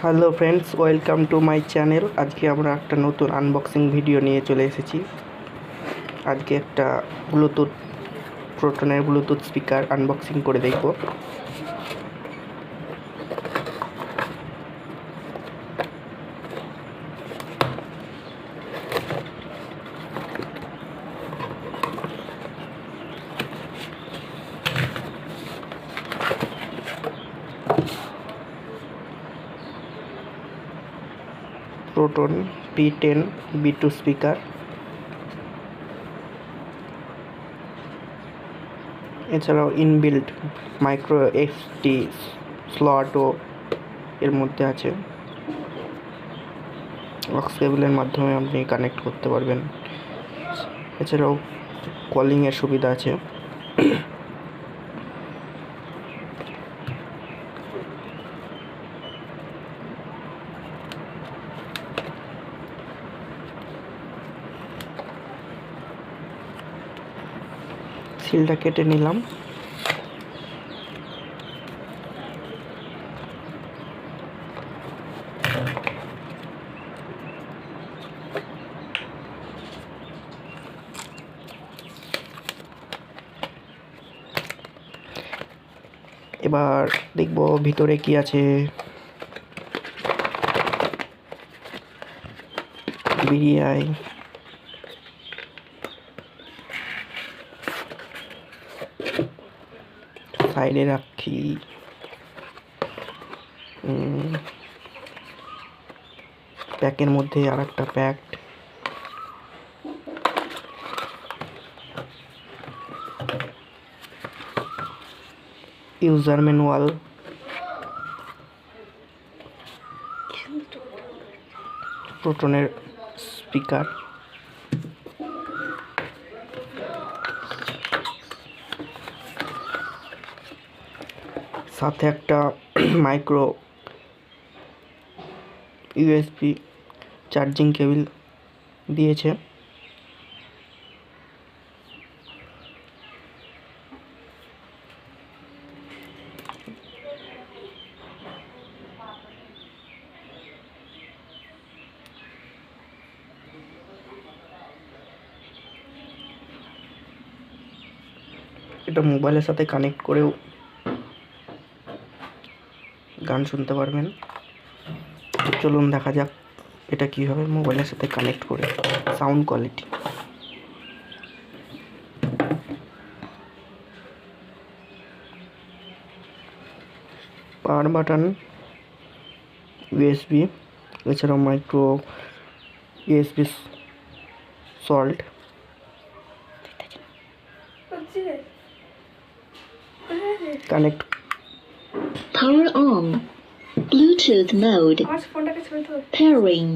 Hello friends, welcome to my channel. আজকে আমরা একটা নতুন আনবক্সিং ভিডিও নিয়ে চলে এসেছি। আজকে একটা প্রোটনের ব্লুটুথ স্পিকার আনবক্সিং করে দেখব। Photron P10 B2 স্পিকার, এছাড়াও ইনবিল্ট মাইক্রো এসডি স্লটও এর মধ্যে আছে। অক্স কেবলের মাধ্যমে আপনি কানেক্ট করতে পারবেন। এছাড়াও কলিংয়ের সুবিধা আছে। সিলটা কেটে নিলাম। এবার দেখব ভিতরে কি আছে। বিরিয়াই, সাইডে রাখি। প্যাকের মধ্যে আর একটা প্যাক। ইউজার ম্যানুয়াল, প্রোটনের স্পিকার, সাথে একটা মাইক্রো ইউএসবি চার্জিং কেবল দিয়েছে। এটা মোবাইলের সাথে কানেক্ট করেও গান শুনতে পারবেন। চলুন দেখা যাক এটা কীভাবে মোবাইলের সাথে কানেক্ট করে। Sound quality, power button, USB, এছাড়াও micro USB slot, connect, Power on, Bluetooth mode, pairing,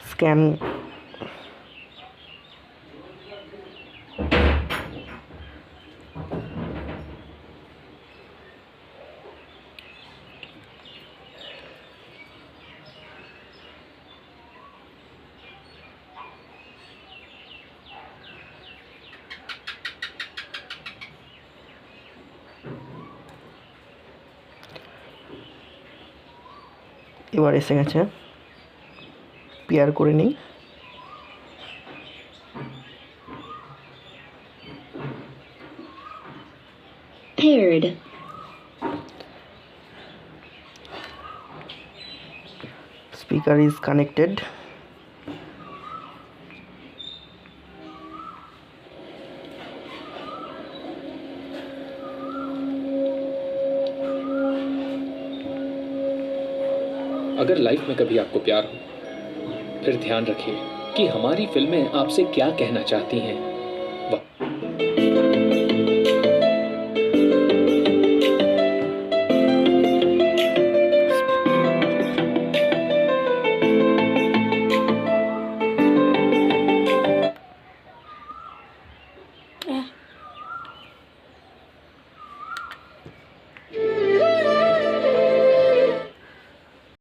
scan, এবার এসে গেছে। পেয়ার করে নিই। paired, Speaker is connected. अगर लाइफ में कभी आपको प्यार हो, फिर ध्यान रखिए कि हमारी फिल्में आपसे क्या कहना चाहती हैं।